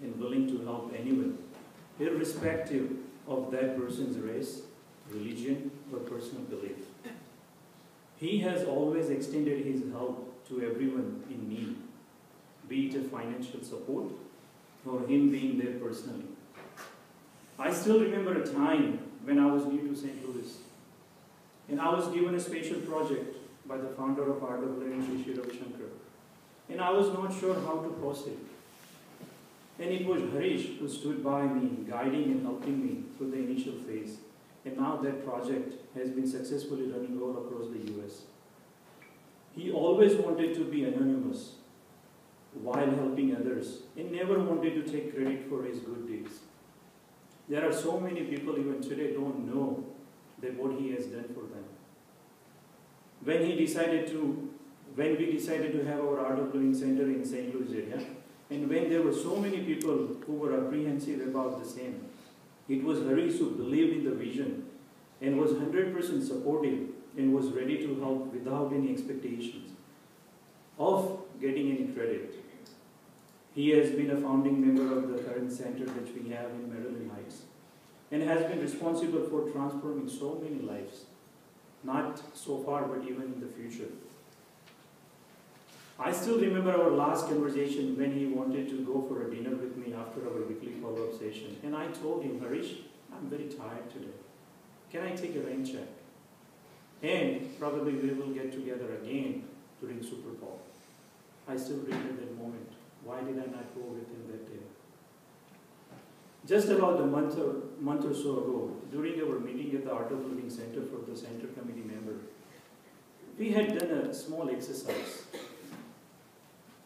and willing to help anyone, irrespective of that person's race, religion, or personal belief. He has always extended his help to everyone in need, be it a financial support or him being there personally. I still remember a time when I was new to St. Louis, and I was given a special project by the founder of Art of Living, Shri Harish Sundaram, and I was not sure how to proceed. And it was Harish who stood by me, guiding and helping me through the initial phase. And now that project has been successfully running all across the US. He always wanted to be anonymous while helping others and never wanted to take credit for his good deeds. There are so many people even today don't know that what he has done for them. When we decided to have our Art of Living Center in St. Louis area, and when there were so many people who were apprehensive about the same, it was Harish who believed in the vision and was 100% supportive and was ready to help without any expectations of getting any credit. He has been a founding member of the current center that we have in Maryland Heights and has been responsible for transforming so many lives, not so far but even in the future. I still remember our last conversation when he wanted to go for a dinner with me after our weekly follow-up session. And I told him, Harish, I'm very tired today. Can I take a rain check? And probably we will get together again during Super Bowl. I still remember that moment. Why did I not go with him that day? Just about a month or so ago, during our meeting at the Art of Living Center for the Center Committee member, we had done a small exercise,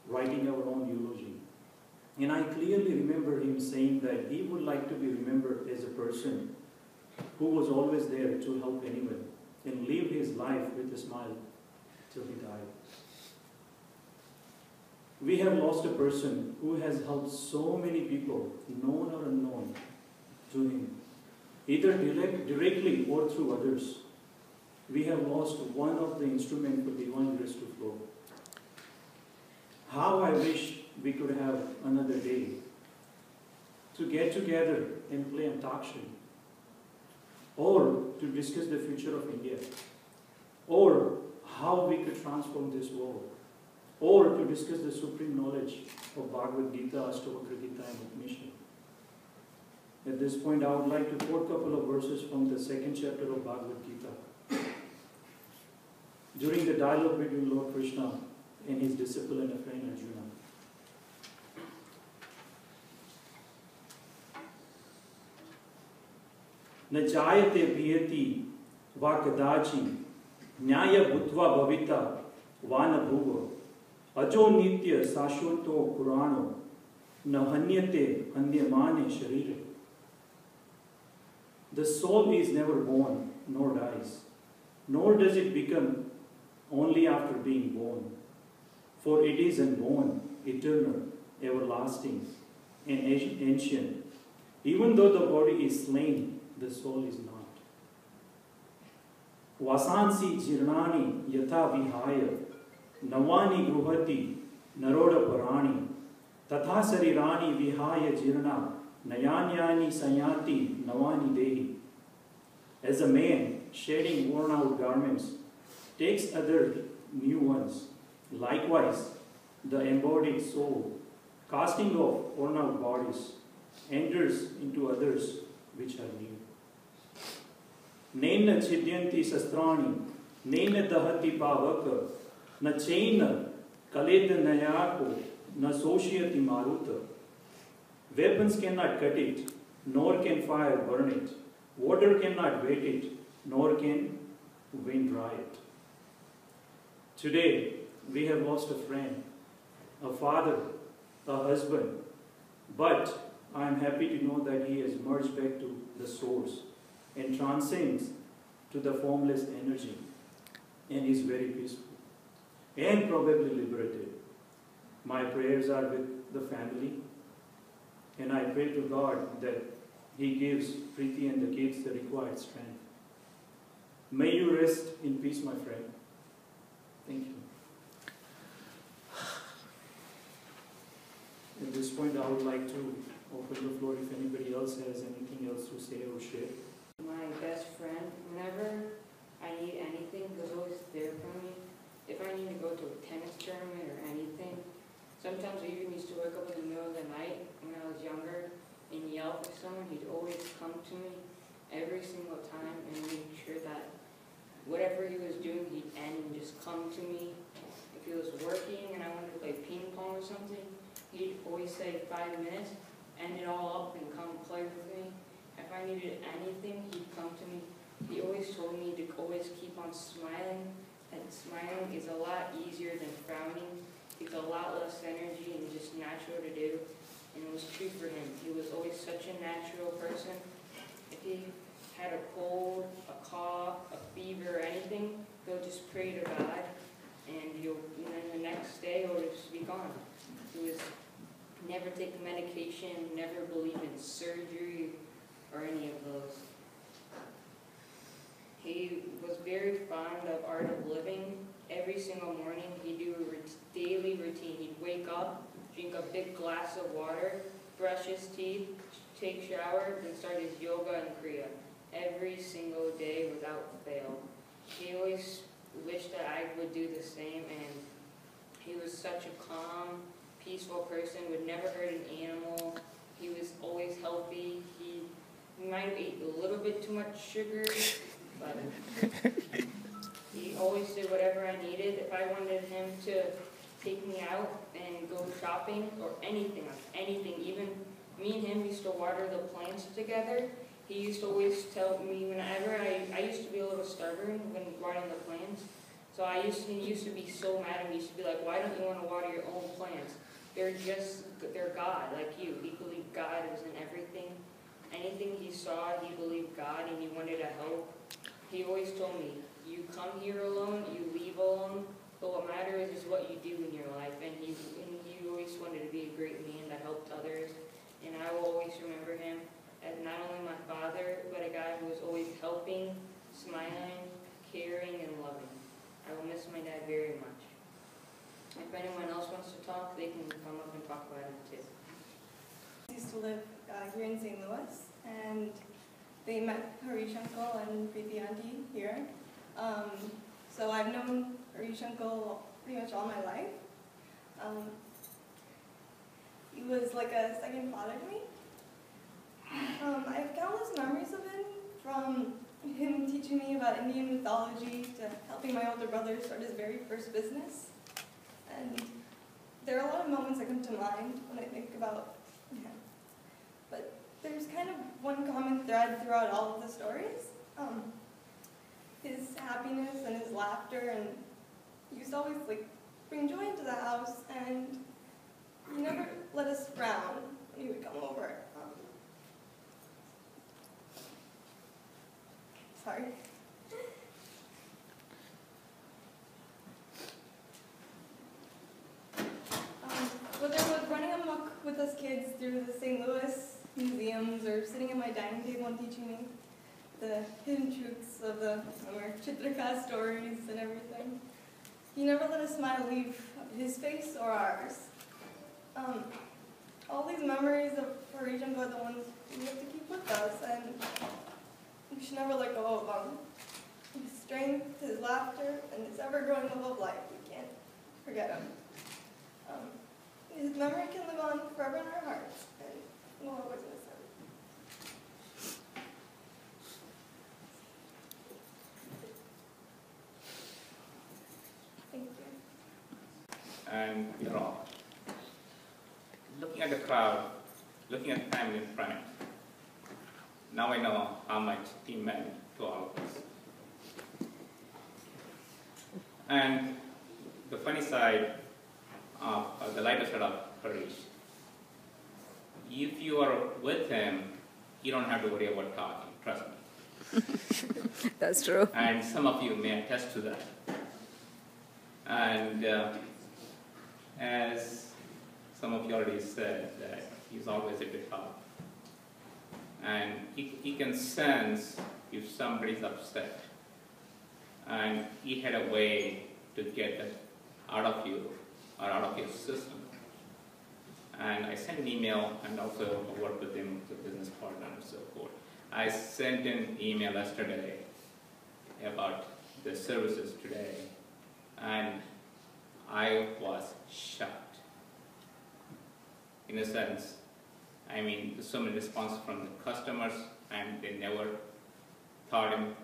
writing our own eulogy. And I clearly remember him saying that he would like to be remembered as a person who was always there to help anyone and live his life with a smile till he died. We have lost a person who has helped so many people, known or unknown, to him, either directly or through others. We have lost one of the instruments for divine grace to flow. How I wish we could have another day to get together and play Antakshari, or to discuss the future of India, or how we could transform this world, or to discuss the supreme knowledge of Bhagavad Gita, Ashtavakra Gita, and Upanishad. At this point, I would like to quote a couple of verses from the second chapter of Bhagavad Gita. During the dialogue between Lord Krishna and his disciple and a friend Arjuna. न जायते भियति वा कदाचि न्याय भूत्वा भविता वा न भुव अजो नित्य शाश्वतो पुराणो न हन्यते हन्यमाने शरीरे. The soul is never born nor dies, nor does it become only after being born. For it is unborn, eternal, everlasting, and ancient. Even though the body is slain, the soul is not. Vasansi jirnani yatha vihaya navani gruhati naroda parani tatha sarirani vihaya jirna nayanyani sanyati navani dehi. As a man shedding worn out garments takes other new ones, likewise the embodied soul, casting off worn out bodies, enters into others which are new. Nena chidyanti sastrani, nena dahati pavaka, na chaina kaleda nayako, na soshiyati maruta. Weapons cannot cut it, nor can fire burn it. Water cannot wet it, nor can wind dry it. Today, we have lost a friend, a father, a husband, but I am happy to know that he has merged back to the source and transcends to the formless energy and is very peaceful and probably liberated. My prayers are with the family, and I pray to God that He gives Preety and the kids the required strength. May you rest in peace, my friend. Thank you. At this point, I would like to open the floor if anybody else has anything else to say or share. My best friend, whenever I need anything, was always there for me. If I need to go to a tennis tournament or anything, sometimes I even used to wake up in the middle of the night when I was younger and yell for someone. He'd always come to me every single time and make sure that whatever he was doing, he'd end and just come to me. If he was working and I wanted to play ping pong or something, he'd always say 5 minutes, end it all up and come play with me. If I needed anything, he'd come to me. He always told me to always keep on smiling, and smiling is a lot easier than frowning. It's a lot less energy and just natural to do. And it was true for him. He was always such a natural person. If he had a cold, a cough, a fever, or anything, he'll just pray to God, and then the next day he'll just be gone. He was never take medication, never believe in surgery or any of those. He was very fond of art of living. Every single morning he'd do a daily routine. He'd wake up, drink a big glass of water, brush his teeth, take shower, then start his yoga and kriya. Every single day without fail. He always wished that I would do the same, and he was such a calm, peaceful person, would never hurt an animal. He was always healthy. He might have eaten a little bit too much sugar, but he always did whatever I needed. If I wanted him to take me out and go shopping or anything, even me and him used to water the plants together. He used to always tell me whenever I used to be a little stubborn when watering the plants. So he used to be so mad at me. He used to be like, why don't you want to water your own plants? They're God, like you. He believed God was in everything. Anything he saw, he believed God, and he wanted to help. He always told me, you come here alone, you leave alone, but what matters is what you do in your life. And he always wanted to be a great man that helped others. And I will always remember him as not only my father, but a guy who was always helping, smiling, caring, and loving. I will miss my dad very much. If anyone else wants to talk, they can come up and talk about it too. I used to live here in St. Louis, and they met Harish uncle and Preety auntie here. So I've known Harish uncle pretty much all my life. He was like a second father to me. I have countless memories of him, from him teaching me about Indian mythology to helping my older brother start his very first business. And there are a lot of moments that come to mind when I think about him. But there's kind of one common thread throughout all of the stories. His happiness and his laughter, and he used to always bring joy into the house, and he never let us frown when he would come over. Sorry. Whether it was running amok with us kids through the St. Louis museums or sitting at my dining table and teaching me the hidden truths of the Chitrika stories and everything, he never let a smile leave his face or ours. All these memories of Harish are the ones we have to keep with us, and we should never let go of them. His strength, his laughter, and his ever-growing love of life, we can't forget him. His memory can live on forever in our hearts, and we'll always miss him. Thank you. And we're all looking at the crowd, looking at the family and friends. Now I know how much he meant to all of us. And the funny side, the lighter side of Harish, if you are with him, you don't have to worry about talking, trust me. That's true. And some of you may attest to that. And as some of you already said, that he's always a good talk. And he can sense if somebody's upset. And he had a way to get that out of you or out of your system. And I sent an email and also worked with him as a business partner and so forth. I sent an email yesterday about the services today, and I was shocked. In a sense, I mean, there's so many responses from the customers, and they never thought him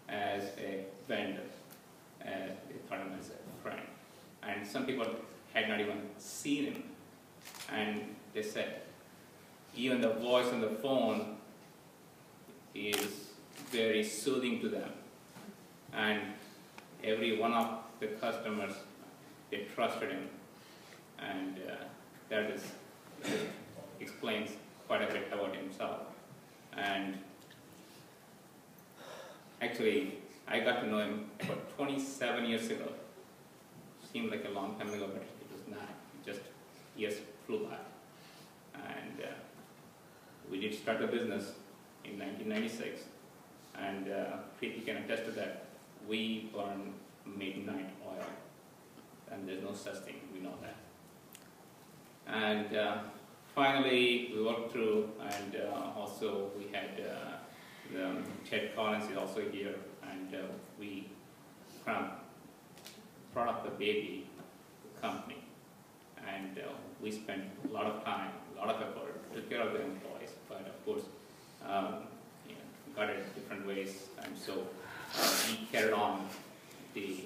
as a vendor. They thought him as a friend. And some people had not even seen him. And they said, even the voice on the phone is very soothing to them. And every one of the customers, they trusted him. And that explains quite a bit about himself. And actually, I got to know him about 27 years ago. Seemed like a long time ago, but it was not. Just years flew by. And we did start a business in 1996. And Preety can attest to that. We burn midnight oil. And there's no such thing, we know that. And finally, we worked through, and also we had Ted Collins is also here, and we brought up the baby company. And we spent a lot of time, a lot of effort, took care of the employees, but of course, got it in different ways. And so we carried on the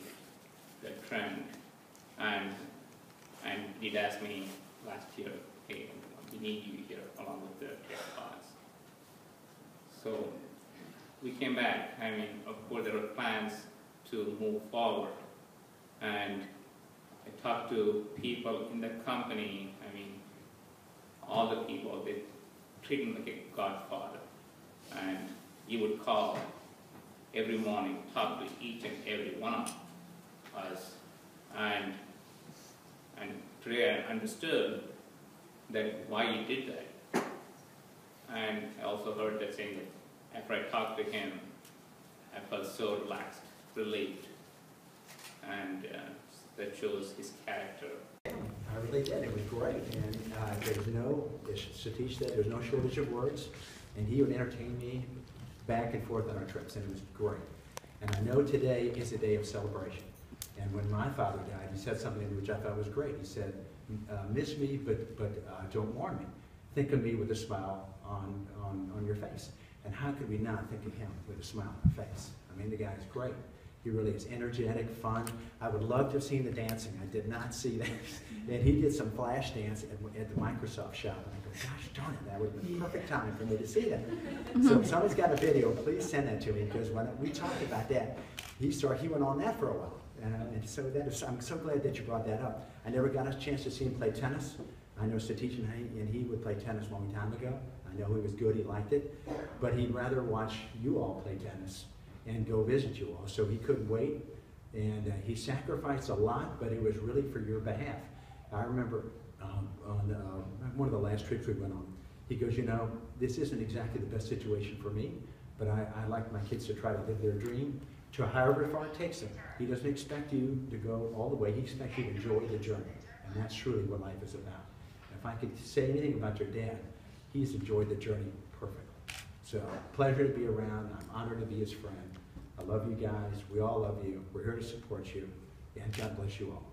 trend, and did ask me last year, hey, we need you here along with the Ted Collins. So we came back. I mean, of course, there were plans to move forward. And I talked to people in the company. I mean, all the people, they treat him like a godfather. And he would call every morning, talk to each and every one of us. And today I understood that why he did that. And I also heard that saying that after I talked to him, I felt so relaxed, relieved, and that shows his character. I really did. It was great, and there's no, as Satish said, there's no shortage of words, and he would entertain me back and forth on our trips, and it was great. And I know today is a day of celebration. And when my father died, he said something which I thought was great. He said, miss me, but don't mourn me. Think of me with a smile on your face. And how could we not think of him with a smile on our face? I mean, the guy's great. He really is energetic, fun. I would love to have seen the dancing. I did not see that. And he did some flash dance at the Microsoft shop. And I go, gosh darn it, that would have been the perfect time for me to see that. So if somebody's got a video, please send that to me, because when we talked about that, he went on that for a while. And so I'm so glad that you brought that up. I never got a chance to see him play tennis. I know Satish and he would play tennis a long time ago. I know he was good, he liked it. But he'd rather watch you all play tennis and go visit you all. So he couldn't wait. And he sacrificed a lot, but it was really for your behalf. I remember on one of the last trips we went on, he goes, you know, this isn't exactly the best situation for me, but I like my kids to try to live their dream to however far it takes them. He doesn't expect you to go all the way. He expects you to enjoy the journey. And that's truly what life is about. If I could say anything about your dad, he's enjoyed the journey perfectly. So, pleasure to be around. I'm honored to be his friend. I love you guys. We all love you. We're here to support you. And God bless you all.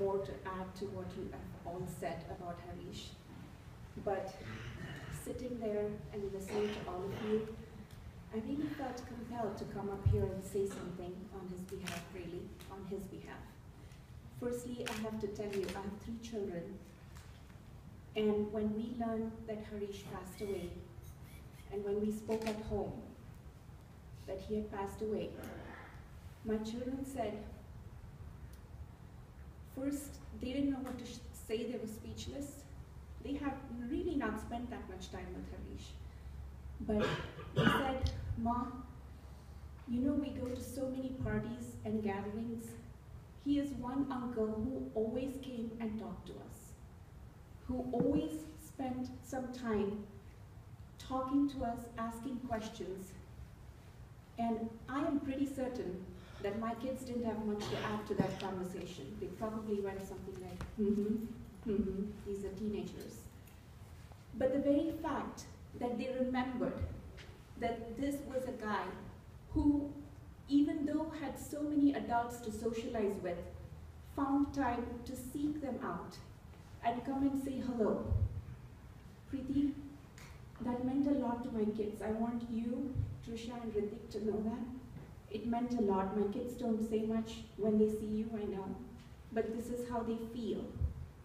More to add to what you have all said about Harish. But sitting there and listening to all of you, I really felt compelled to come up here and say something on his behalf, really, on his behalf. Firstly, I have to tell you, I have 3 children. And when we learned that Harish passed away, and when we spoke at home that he had passed away, my children said, first, they didn't know what to say, they were speechless. They have really not spent that much time with Harish. But they said, Ma, you know we go to so many parties and gatherings. He is one uncle who always came and talked to us, who always spent some time talking to us, asking questions. And I am pretty certain that my kids didn't have much to add to that conversation. They probably went something like, These are teenagers. But the very fact that they remembered that this was a guy who, even though had so many adults to socialize with, found time to seek them out and come and say hello. Preety, that meant a lot to my kids. I want you, Trisha and Ritik, to know that. It meant a lot. My kids don't say much when they see you, I know. But this is how they feel.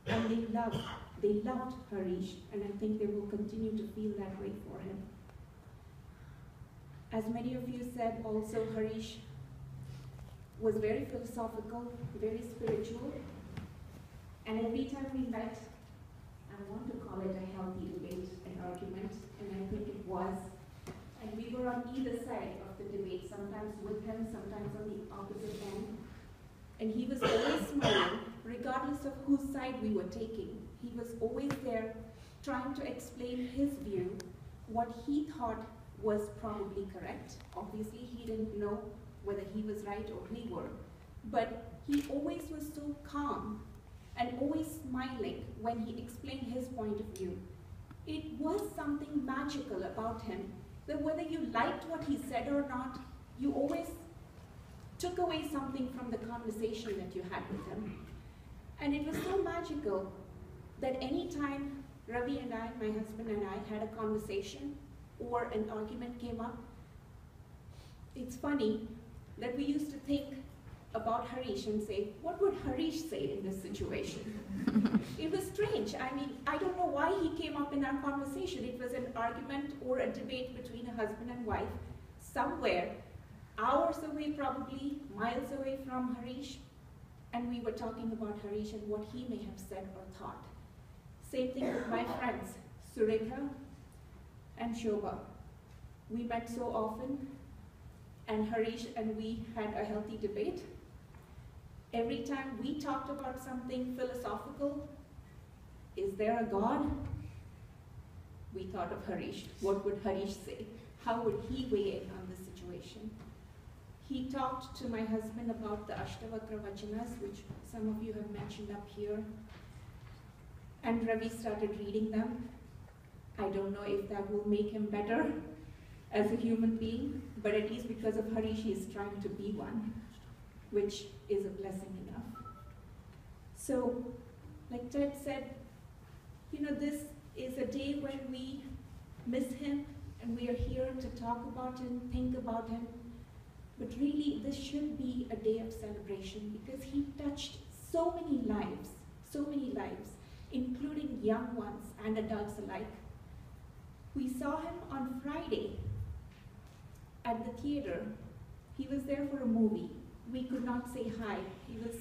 And they loved Harish, and I think they will continue to feel that way for him. As many of you said also, Harish was very philosophical, very spiritual, and every time we met, I want to call it a healthy debate, an argument, and I think it was. And we were on either side of the debate, sometimes with him, sometimes on the opposite end. And he was always smiling, regardless of whose side we were taking. He was always there, trying to explain his view, what he thought was probably correct. Obviously, he didn't know whether he was right or we were. But he always was so calm and always smiling when he explained his point of view. It was something magical about him, that whether you liked what he said or not, you always took away something from the conversation that you had with him. And it was so magical that any time Ravi and I, my husband and I, had a conversation or an argument came up, it's funny that we used to think about Harish and say, what would Harish say in this situation? It was strange. I mean, I don't know why he came up in our conversation. It was an argument or a debate between a husband and wife somewhere, hours away probably, miles away from Harish, and we were talking about Harish and what he may have said or thought. Same thing with my friends, Surekha and Shobha. We met so often, and Harish and we had a healthy debate. Every time we talked about something philosophical, is there a God? We thought of Harish. What would Harish say? How would he weigh in on the situation? He talked to my husband about the Ashtavakra Vachanas, which some of you have mentioned up here. And Ravi started reading them. I don't know if that will make him better as a human being, but at least because of Harish, he is trying to be one, which is a blessing enough. So, like Ted said, you know, this is a day when we miss him and we are here to talk about him, think about him. But really, this should be a day of celebration because he touched so many lives, including young ones and adults alike. We saw him on Friday at the theater. He was there for a movie. We could not say hi. He was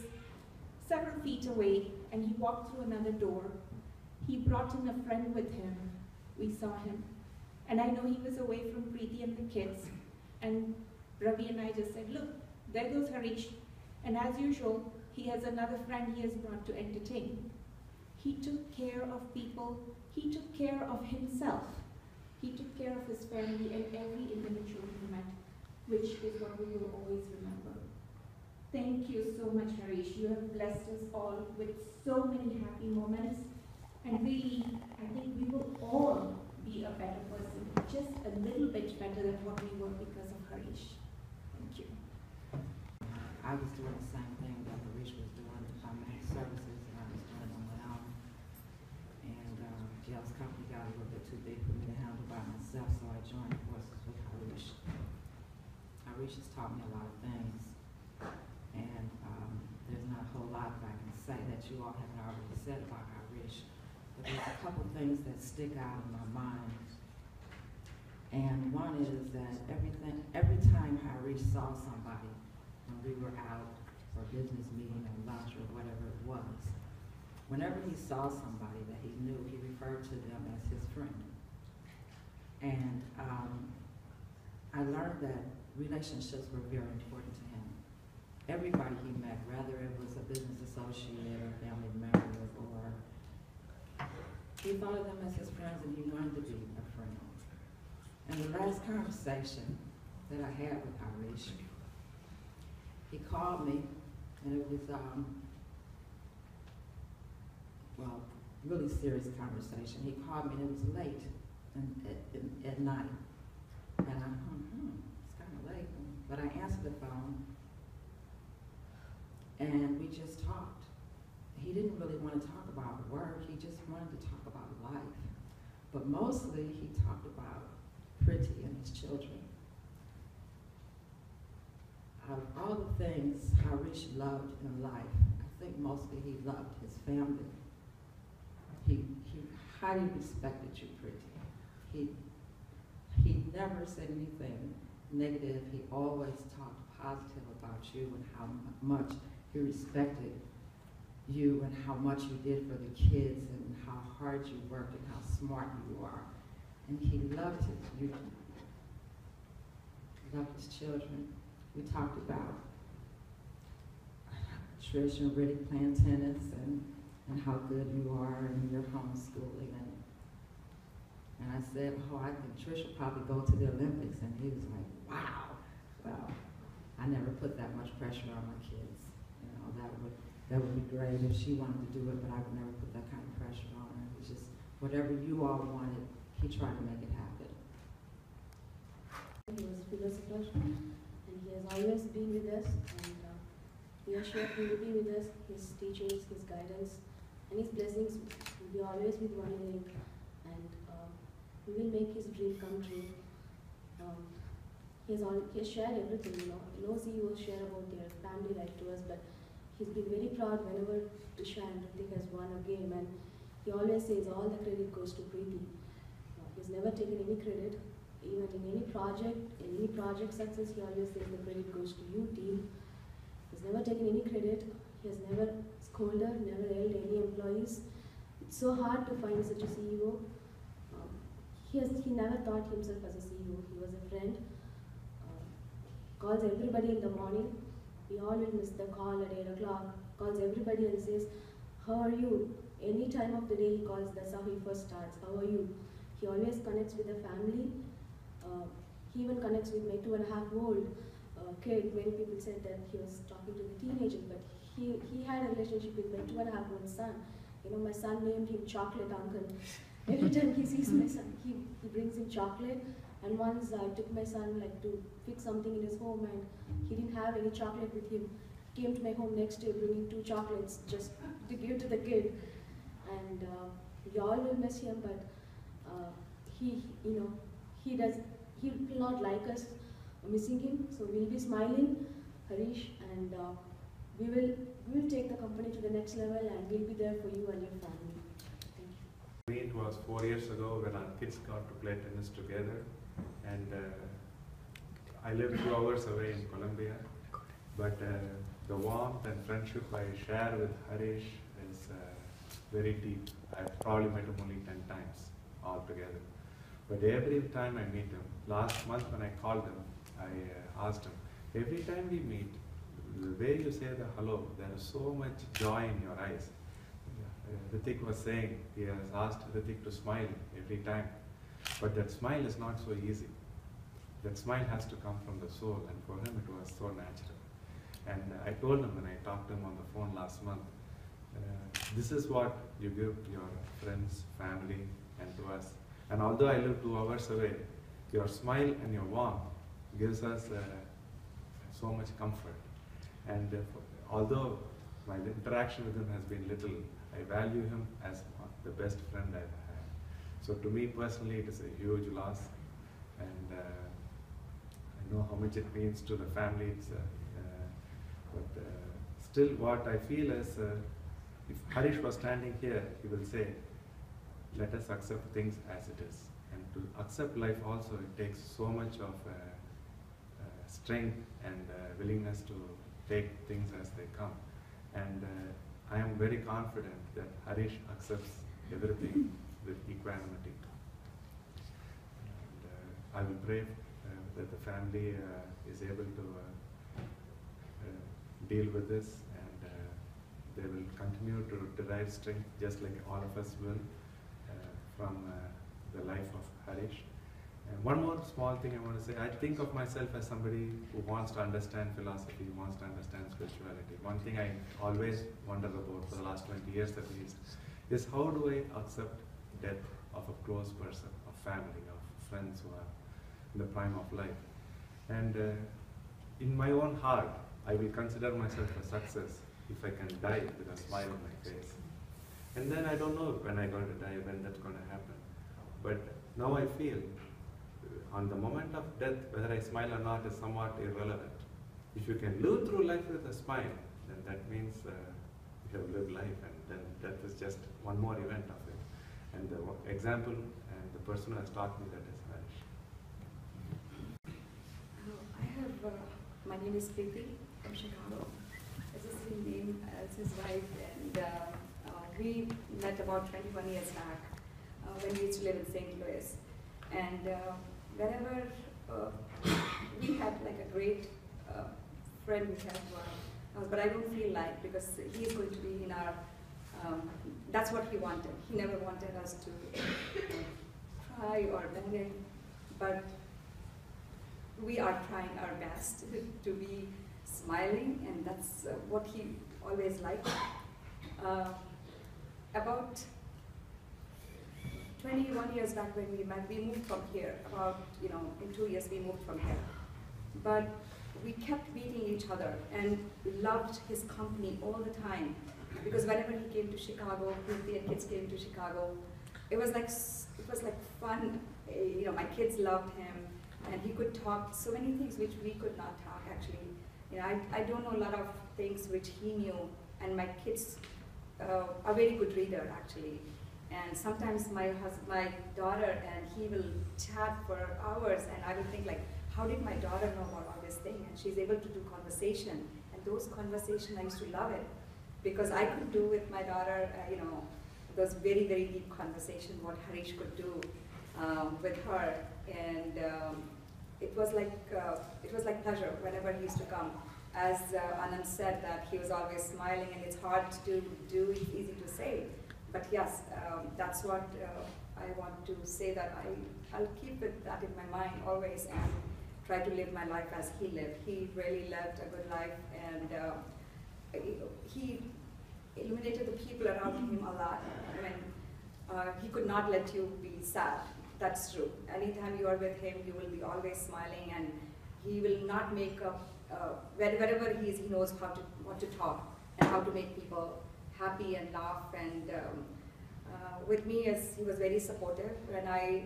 several feet away and he walked through another door. He brought in a friend with him. We saw him. And I know he was away from Preety and the kids. And Ravi and I just said, look, there goes Harish. And as usual, he has another friend he has brought to entertain. He took care of people. He took care of himself. He took care of his family and every individual he met, which is what we will always remember. Thank you so much, Harish. You have blessed us all with so many happy moments. And really, I think we will all be a better person, just a little bit better than what we were because of Harish. Thank you. I was doing the same thing that Harish was doing on managed services, and I was doing on my own. And Gail's company got a little bit too big for me to handle by myself, so I joined forces with Harish. Harish has taught me a lot of things, and there's not a whole lot that I can say that you all haven't already said about Harish. But there's a couple things that stick out in my mind. And one is that every time Harish saw somebody, when we were out for a business meeting or lunch or whatever it was, whenever he saw somebody that he knew, he referred to them as his friend. And I learned that relationships were very important to him. Everybody he met, whether it was a business associate or family member, or he thought of them as his friends and he wanted to be a friend. And the last conversation that I had with Harish, he called me, and it was well, really serious conversation. He called me and it was late at night. And I'm, it's kind of late. But I answered the phone and we just talked. He didn't really want to talk about work. He just wanted to talk about life. But mostly he talked about Preety and his children. Out of all the things Harish loved in life, I think mostly he loved his family. He highly respected you, Preety. He never said anything negative. He always talked positive about you and how much he respected you and how much you did for the kids and how hard you worked and how smart you are. And he loved you. He loved his children. We talked about Trisha and Ritik playing tennis and how good you are in your homeschooling. And I said, oh, I think Trisha will probably go to the Olympics. And he was like, wow. Well, I never put that much pressure on my kids. You know, that would be great if she wanted to do it, but I would never put that kind of pressure on her. It was just whatever you all wanted, he tried to make it happen. He was a philosopher, and he has always been with us, and we are sure he will be with us. His teachings, his guidance, and his blessings will be always with one another, and we will make his dream come true. He has shared everything, you know. He knows he will share about their family life to us, but he's been very proud whenever Trisha and Ritik has won a game, and he always says all the credit goes to Preety. He's never taken any credit, even in any project success, he always says the credit goes to you, team. He's never taken any credit. He has never scolded, never yelled any employees. It's so hard to find such a CEO. He never thought himself as a CEO. He was a friend. Calls everybody in the morning. We all will miss the call at 8 o'clock. Calls everybody and says, how are you? Any time of the day he calls, that's how he first starts. How are you? He always connects with the family. He even connects with my 2.5-year-old kid. Many people said that he was talking to the teenagers, but he had a relationship with my 2.5-year-old son. You know, my son named him Chocolate Uncle. Every time he sees my son, he brings him chocolate. And once I took my son to fix something in his home, and he didn't have any chocolate with him. He came to my home next day bringing 2 chocolates just to give to the kid. And we all will miss him, but he will not like us missing him. So we'll be smiling, Harish, and we will take the company to the next level, and we'll be there for you and your family. Thank you. For me, it was 4 years ago when our kids got to play tennis together, and I live 2 hours away in Colombia, but the warmth and friendship I share with Harish is very deep. I've probably met him only 10 times altogether. But every time I meet him, last month when I called him, I asked him, every time we meet, the way you say the hello, there is so much joy in your eyes. Ritik was saying he has asked Ritik to smile every time, but that smile is not so easy. That smile has to come from the soul, and for him it was so natural. And I told him when I talked to him on the phone last month, this is what you give your friends, family, and to us. And although I live 2 hours away, your smile and your warmth gives us so much comfort. And although my interaction with him has been little, I value him as the best friend I've had. So to me personally, it is a huge loss, and I know how much it means to the family. But still, what I feel is, if Harish was standing here, he will say, let us accept things as it is. And to accept life also, it takes so much of strength and willingness to take things as they come. And I am very confident that Harish accepts everything with equanimity. And I will pray that the family is able to deal with this, and they will continue to derive strength just like all of us will from the life of Harish. And one more small thing I want to say, I think of myself as somebody who wants to understand philosophy, wants to understand spirituality. One thing I always wonder about for the last 20 years at least is how do I accept death of a close person, of family, of friends who are in the prime of life. And in my own heart, I will consider myself a success if I can die with a smile on my face. And then I don't know when I'm going to die, when that's going to happen. But now I feel on the moment of death, whether I smile or not is somewhat irrelevant. If you can live through life with a smile, then that means you have lived life, and then death is just one more event of it. And the example and the person who has taught me that is Harish. My name is Preety from Chicago. It's the same name as his wife, and we met about 21 years back when we used to live in St. Louis. And whenever we had like a great friend we had, but I don't feel like, because he's going to be in our, that's what he wanted. He never wanted us to cry or beg, but we are trying our best to be smiling, and that's what he always liked. About 21 years back when we met, we moved from here. About, in 2 years we moved from here. But we kept meeting each other and loved his company all the time. Because whenever he came to Chicago, the kids came to Chicago, it was like fun. My kids loved him, and he could talk so many things which we could not talk actually. I don't know a lot of things which he knew, and my kids are very good reader actually. And sometimes my daughter and he will chat for hours, and I will think like, how did my daughter know about all this thing? And she's able to do conversation, and those conversations I used to love it, because I could do with my daughter, those very, very deep conversations, what Harish could do with her, and it was like pleasure whenever he used to come. As Anand said, that he was always smiling, and it's hard to do, it's easy to say. But yes, that's what I want to say, that I'll keep that in my mind always and try to live my life as he lived. He really lived a good life, and he illuminated the people around him a lot. He could not let you be sad. That's true. Anytime you are with him, you will be always smiling, and he will not make up, wherever he is, he knows what to talk and how to make people happy and laugh. And with me, he was very supportive. When I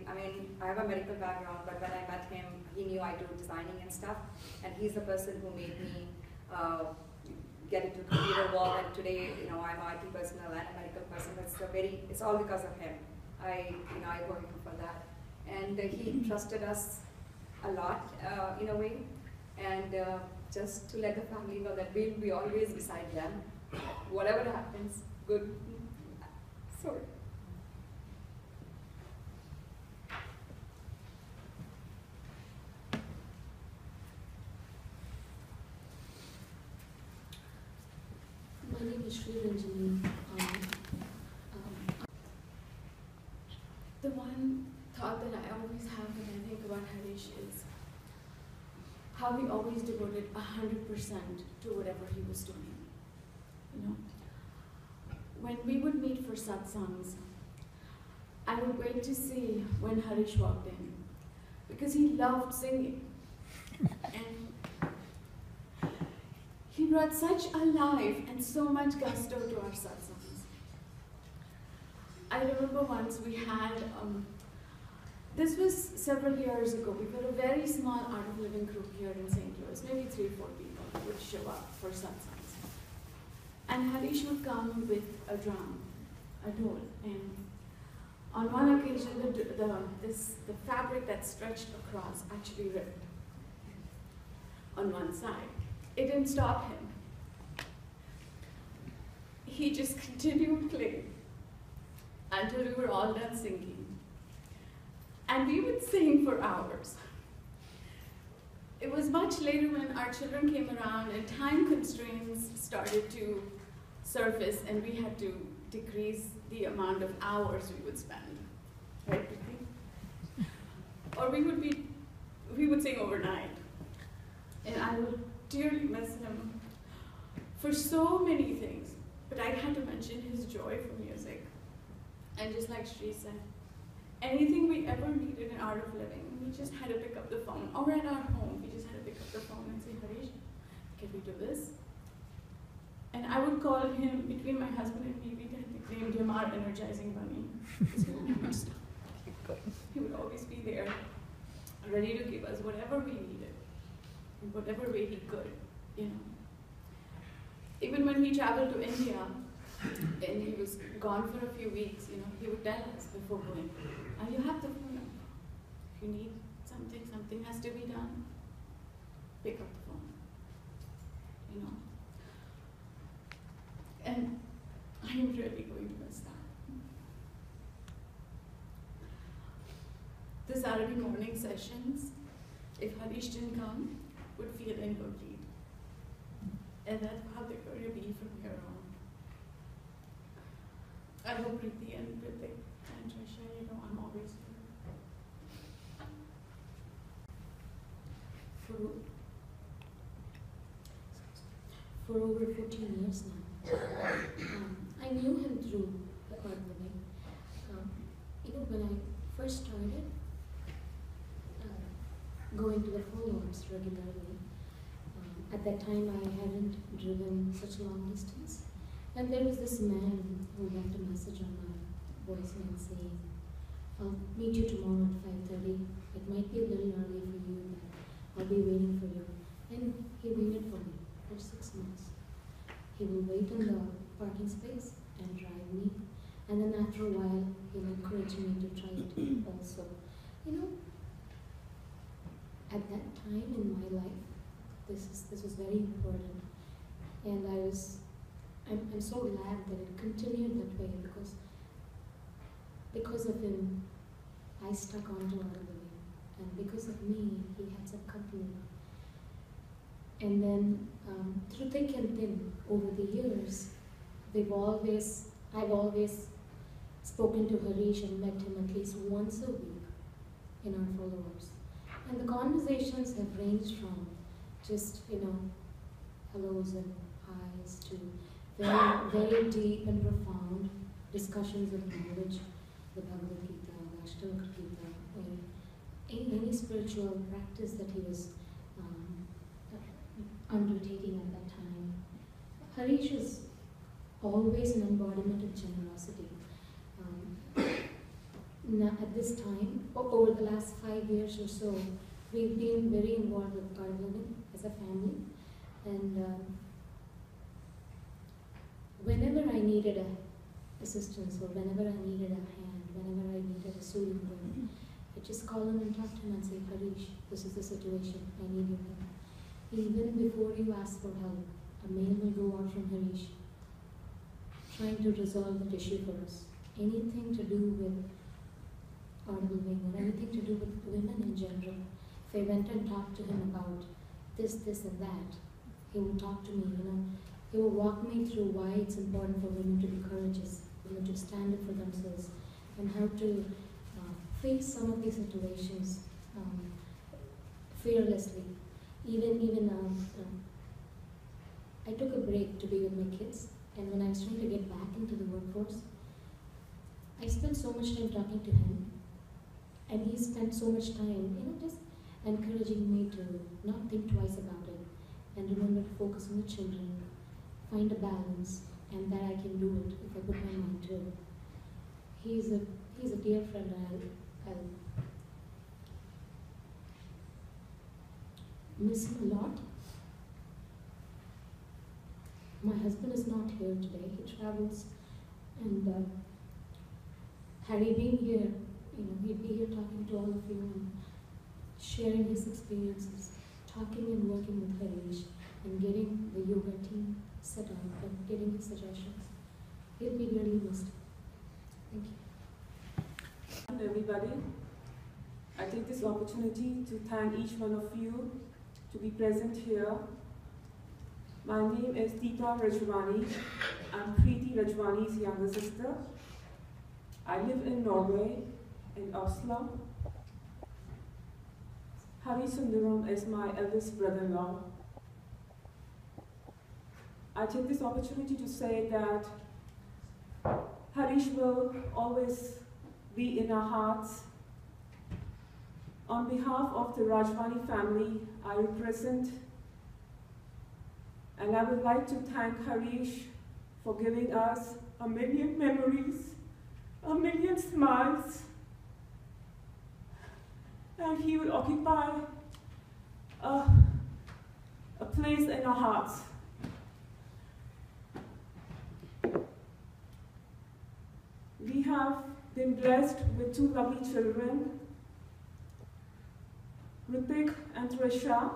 have a medical background, but when I met him, he knew I do designing and stuff, and he's the person who made me get into computer world. And today, I'm an IT personnel and a medical person. It's all because of him. I owe him for that. And he trusted us a lot in a way, and just to let the family know that we'll be always beside them. Whatever happens, good. Sorry. My name is Shri Ranjini. The one thought that I always have when I think about Harish is how he always devoted 100% to whatever he was doing. When we would meet for satsangs, I would wait to see when Harish walked in, because he loved singing. And he brought such a life and so much gusto to our satsangs. I remember once we had, this was several years ago, we were a very small art of living group here in St. Louis, maybe 3 or 4 people would show up for satsangs. And Harish would come with a drum, a dhol, and on one occasion the fabric that stretched across actually ripped on one side. It didn't stop him. He just continued playing until we were all done singing. And we would sing for hours. It was much later when our children came around and time constraints started to surface, and we had to decrease the amount of hours we would spend, right? Or we would sing overnight. And I would dearly miss him for so many things, but I had to mention his joy for music. And just like Shri said, anything we ever needed in Art of Living, we just had to pick up the phone. Or at our home, we just had to pick up the phone and say, Harish, can we do this? And I would call him, between my husband and me, we had nicknamed him our energizing bunny. Because he would never stop. He would always be there, ready to give us whatever we needed, in whatever way he could, you know. Even when he traveled to India, and he was gone for a few weeks, you know, he would tell us before going, you have the phone number. If you need something, something has to be done, pick up the phone, you know. And I'm really going to miss that. The Saturday morning sessions, if Harish didn't come, would feel incomplete. And that's how they're going to be from here on. I hope Preety and Ritik and Trisha, you know, I'm always here. For over 14 years now. I knew him through the art living. You know, when I first started going to the follow-ups regularly, at that time I hadn't driven such long distance. And there was this man who left a message on my voicemail saying, I'll meet you tomorrow at 5:30. It might be a little early for you, but I'll be waiting for you. And he waited for me for 6 months. He will wait in the parking space and drive me. And then after a while, he'll encourage me to try it also. You know, at that time in my life, this was very important. And I'm so glad that it continued that way because of him, I stuck on to Art of Living. And because of me, he had some company. And then through thick and thin, over the years, I've always spoken to Harish and met him at least once a week in our follow-ups. And the conversations have ranged from just, you know, hellos and highs to very, very deep and profound discussions of knowledge, the Bhagavad Gita, the Ashtanga Gita, or any spiritual practice that he was undertaking at that time. Harish is always an embodiment of generosity. Now at this time, over the last 5 years or so, we've been very involved with Art of Living as a family. And whenever I needed assistance or whenever I needed a hand, whenever I needed a soothing word, I just call him and talk to him and say, Harish, this is the situation, I need your help. Even before you ask for help, a mail will go out from Harish trying to resolve that issue for us. Anything to do with Art of Living or anything to do with women in general. If I went and talked to him about this and that, he would talk to me, you know. He would walk me through why it's important for women to be courageous, women to stand up for themselves, and how to face some of these situations fearlessly. Even I took a break to be with my kids, and when I was trying to get back into the workforce, I spent so much time talking to him, and he spent so much time, you know, just encouraging me to not think twice about it, and remember to focus on the children, find a balance, and that I can do it if I put my mind to it. He's a dear friend, and I'll miss him a lot. My husband is not here today, he travels, and had he been here, you know, he'd be here talking to all of you and sharing his experiences, talking and working with Harish and getting the yoga team set up and getting his suggestions. He'll be really missed. Thank you. Hello everybody. I take this opportunity to thank each one of you to be present here. My name is Tita Rajwani. I'm Preety Rajwani's younger sister. I live in Norway, in Oslo. Harish Sundaram is my eldest brother-in-law. I take this opportunity to say that Harish will always be in our hearts. On behalf of the Rajwani family, I represent, and I would like to thank Harish for giving us a million memories, a million smiles, and he will occupy a place in our hearts. We have been blessed with two lovely children, Ritik and Trisha,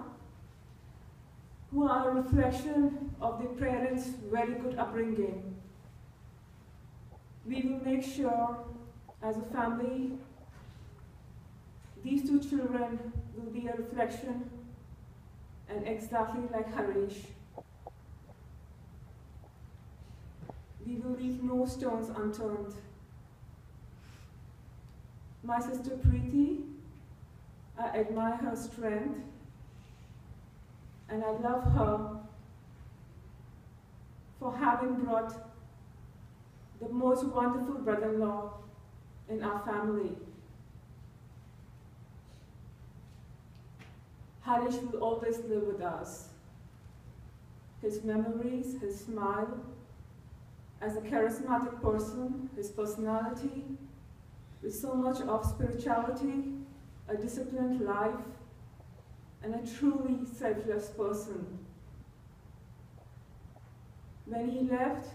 who are a reflection of their parents' very good upbringing. We will make sure, as a family, these two children will be a reflection and exactly like Harish. We will leave no stones unturned. My sister Preety, I admire her strength, and I love her for having brought the most wonderful brother-in-law in our family. Harish will always live with us. His memories, his smile, as a charismatic person, his personality, with so much of spirituality, a disciplined life, and a truly selfless person. When he left,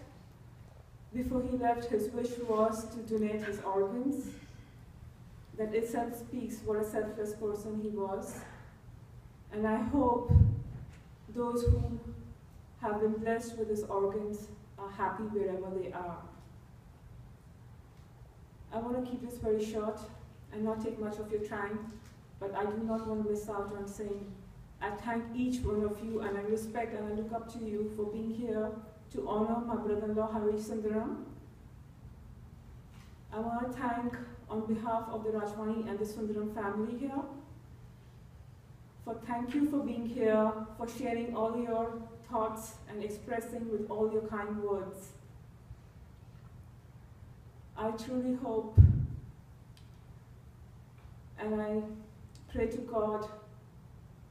before he left, his wish was to donate his organs. That itself speaks what a selfless person he was. And I hope those who have been blessed with his organs are happy wherever they are. I want to keep this very short and not take much of your time, but I do not want to miss out on saying I thank each one of you, and I respect and I look up to you for being here to honor my brother-in-law Harish Sundaram. I want to thank, on behalf of the Rajwani and the Sundaram family here, thank you for being here, for sharing all your thoughts and expressing with all your kind words. I truly hope and I pray to God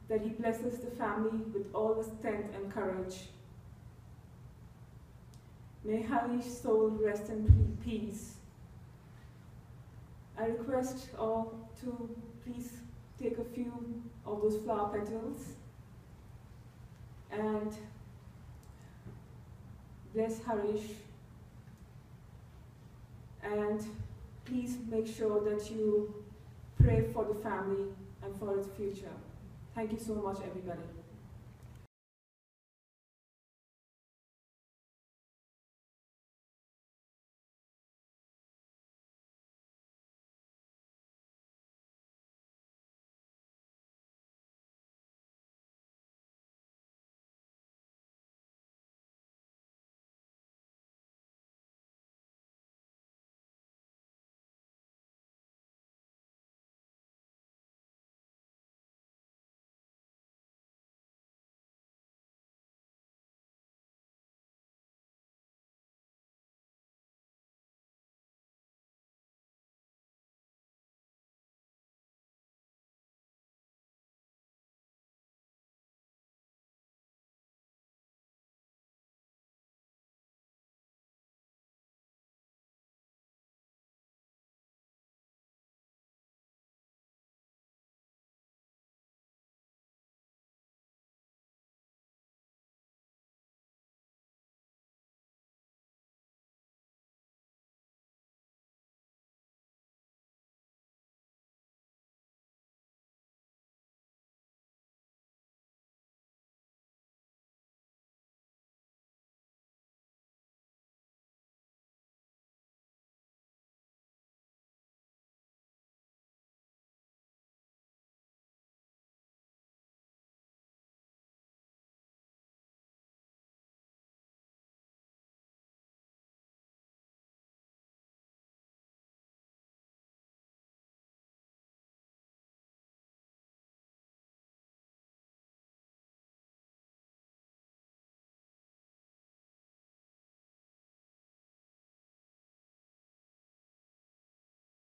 that He blesses the family with all the strength and courage. May Harish's soul rest in peace. I request all to please take a few of those flower petals and bless Harish, and please make sure that you pray for the family and for its future. Thank you so much, everybody.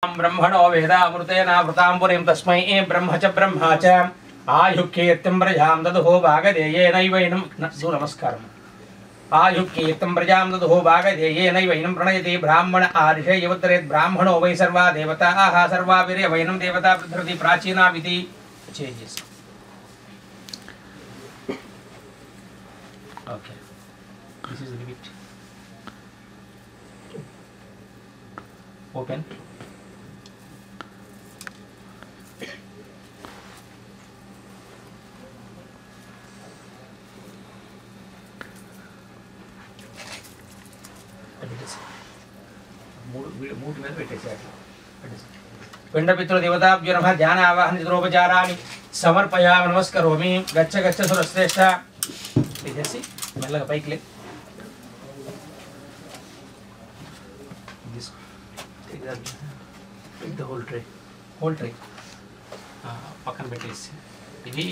ब्रह्मणो वेदामृतेनावृताम्बुरीं तस्मै ब्रह्म च ब्रह्मा च आयुक्कीर्तिं प्रजां ददुः भागधेयेनैवैनं नमस्कारम् आयुक्कीर्तिं प्रजां ददुः भागधेयेनैवैनं प्रणयति ब्राह्मण आर्षे युवतरेत् ब्राह्मणो वै सर्वा देवताः सर्वाभिरेवैनं देवता पृथ्वी प्राचीनामिति changes. Okay, this is the bit. Open. पिंडपितृ देवताभ्यो नमः ध्यान आवाहन चित्रोपचाराणि समर्पयामि नमस्करोमि गच्छ गच्छ सुरश्रेष्ठ इधरसी మెల్లగా పైకి లే ద హోల్ ట్రే పక్కన పెట్టేసి ఇది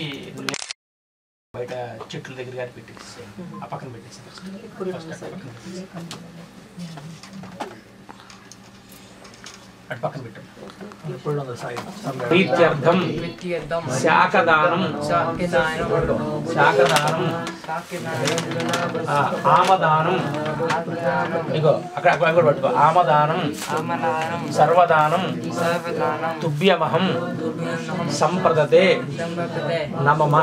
బయట చెట్ల దగ్గర గారి పెట్టేసి ఆ పక్కన పెట్టేసి అటు పక్కన పెట్టండి ప్రీత్యర్థం శాకదానం ఆమదానం ఇగో అక్కడ అక్కడ పట్టుకో ఆమదానం సర్వదానం తుభ్యమహం సంప్రదతే నమమ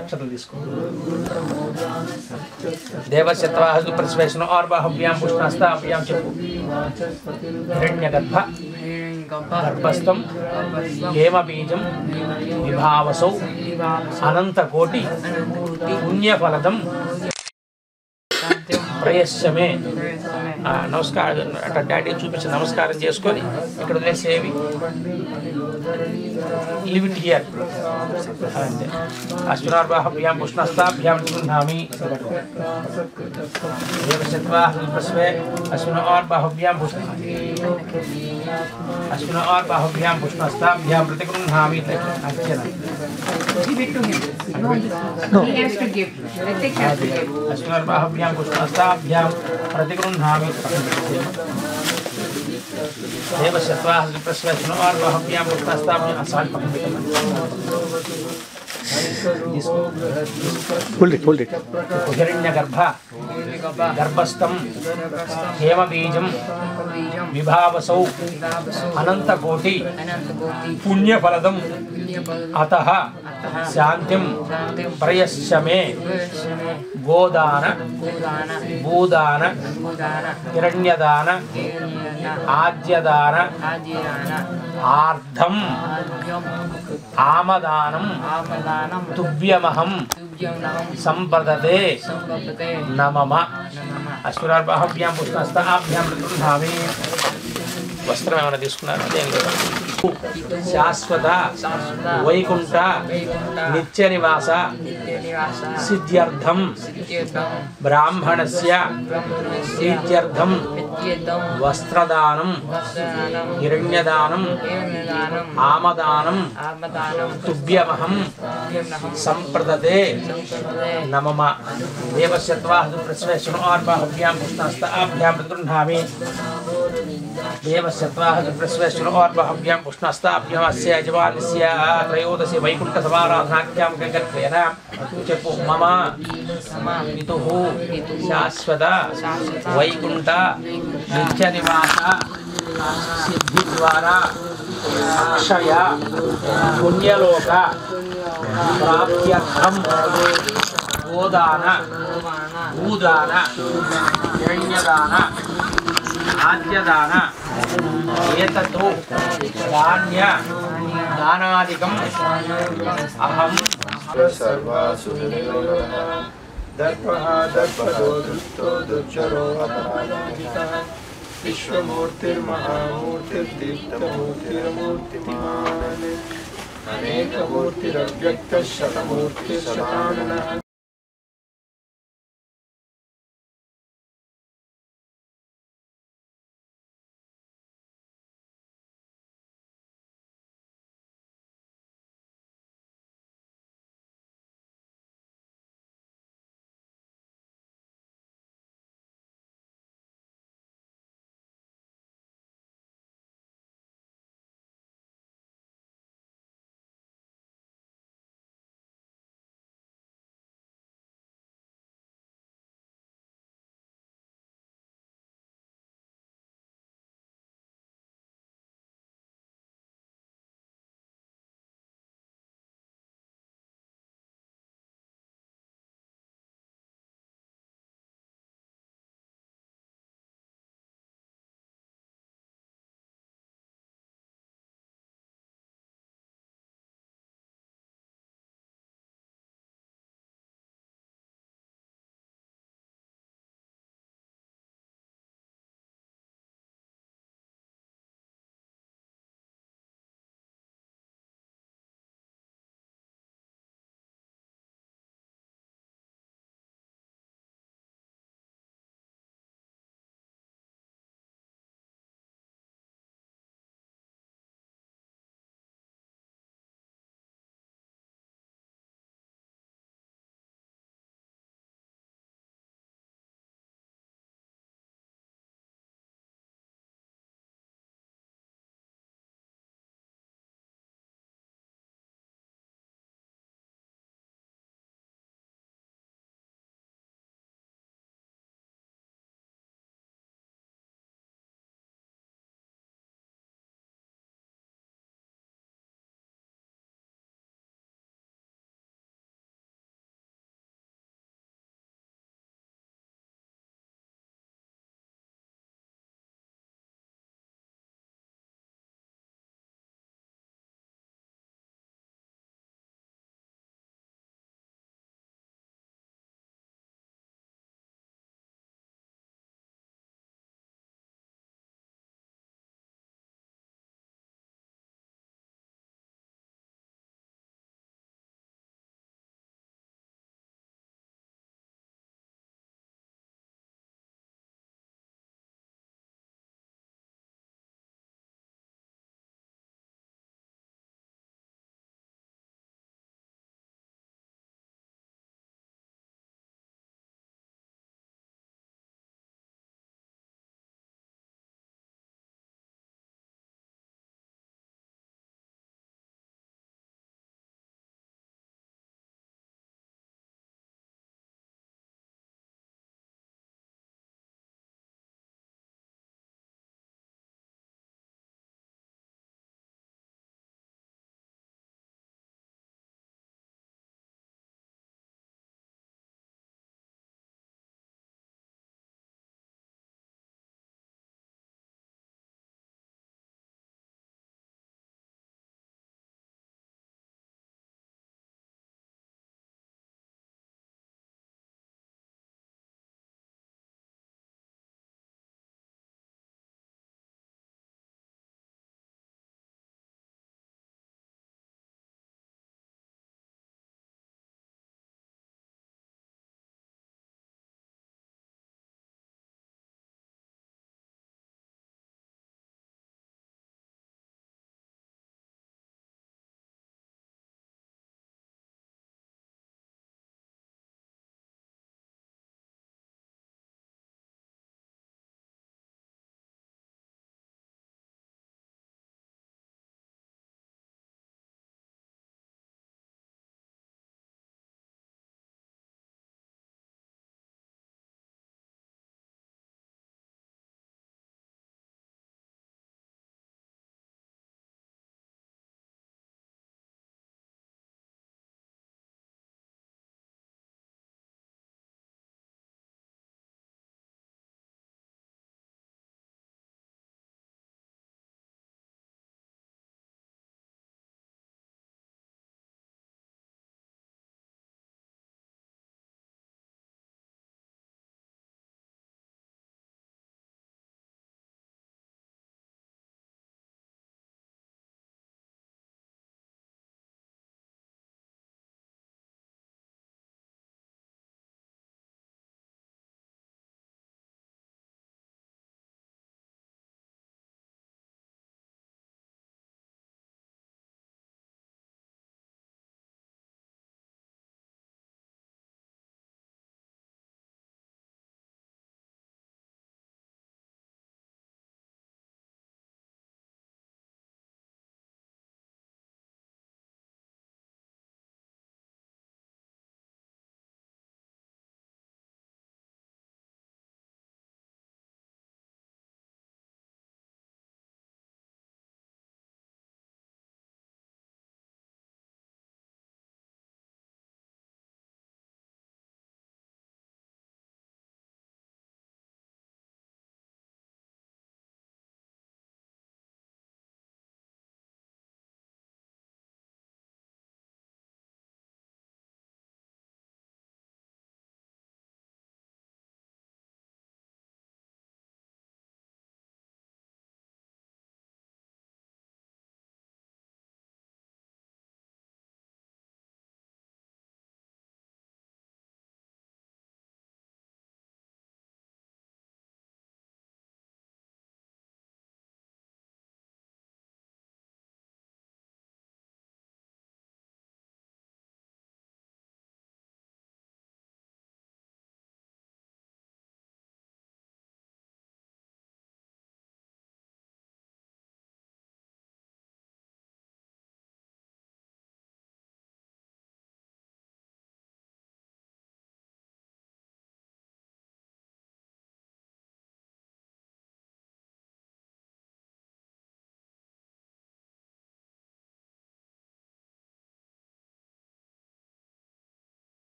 అక్షతలు తీసుకో దేవశత్వాహు ప్రశ్వేషణ और बाहुभ्याम पुष्णास्ताभ्याम చెప్పు हिरण्यगर्भ गर्भस्थं हेमबीजं विभावसौ अनंतकोटि पुण्यफलदं ప్రయశ్చమే నమస్కారం అట్లా డాడీ చూపించి నమస్కారం చేసుకొని ఇక్కడ వదిలేసేవి లివ్ ఇట్ హియర్ అంతే అశ్వినార్వాహభ్యాం పుష్ణస్తాభ్యాం గృహ్ణామి దేవశత్వాహస్వే అశ్వినార్వాహభ్యాం పుష్ణస్తాభ్యాం ప్రతిగృహ్ణామి అర్చన Give it to him. No, he has to give. Ritik has to give. अश्विनार्वाहभ्यां पुष्णास्ताभ्यां प्रतिगृह्णामि देवशत्वाहस्वि प्रश्वेष्णोर्वाहभ्यां पुष्णास्ताभ्यां साल hold it हिरण्यगर्भ गर्भस्थं हेमबीजं विभावसौ अनंतकोटि पुण्यफलदं अतः शांतिं प्रयश्चमे गोदान भूदान हिरण्यदान आद्यदान आर्धं आमदानं तुभ्यमहं संप्रदते नमम అశ్వినార్వాహభ్యాం పుష్ణస్తాభ్యాం ప్రతిగృహ్ణామి వస్త్రం ఏమైనా తీసుకున్నారు అదేం లేదు శాశ్వత వైకుంఠ నిత్య నివాస సిద్ధ్యర్థం బ్రాహ్మణస్య సిద్ధ్యర్థం వస్త్రదానం హిరణ్యదానం ఆమదానం తుభ్యమహం సంప్రదతే నమమ దేవశత్వాహు ప్రశ్వేషణోర్వాహభ్యాం పుష్ణస్తాభ్యాం ప్రతిగృహ్ణామి దేవశత్వాహు ప్రశ్వేషణోర్వాహభ్యాం పుష్ణస్తాభ్యాం అస్య యజమానస్య త్రయోదశి వైకుంఠ సమారాధనాఖ్యాం గగత్వేన చెప్పు మమ పితుః శాశ్వత వైకుంఠ నిత్య నివాస సిద్ధి ద్వారా అక్షయ పుణ్యలోక ప్రాప్త్యర్థం గోదాన భూదాన హిరణ్యదాన ఆద్యదాన ఏతతో ధాన్య దానాదికం అహం సర్వాసు దర్పః దర్పదో దుష్టో దుర్చరో అపరాజితః విశ్వమూర్తిర్మహామూర్తిర్దీప్తమూర్తిరమూర్తిమాన్ అనేకమూర్తిరవ్యక్తः శతమూర్తిశతాననః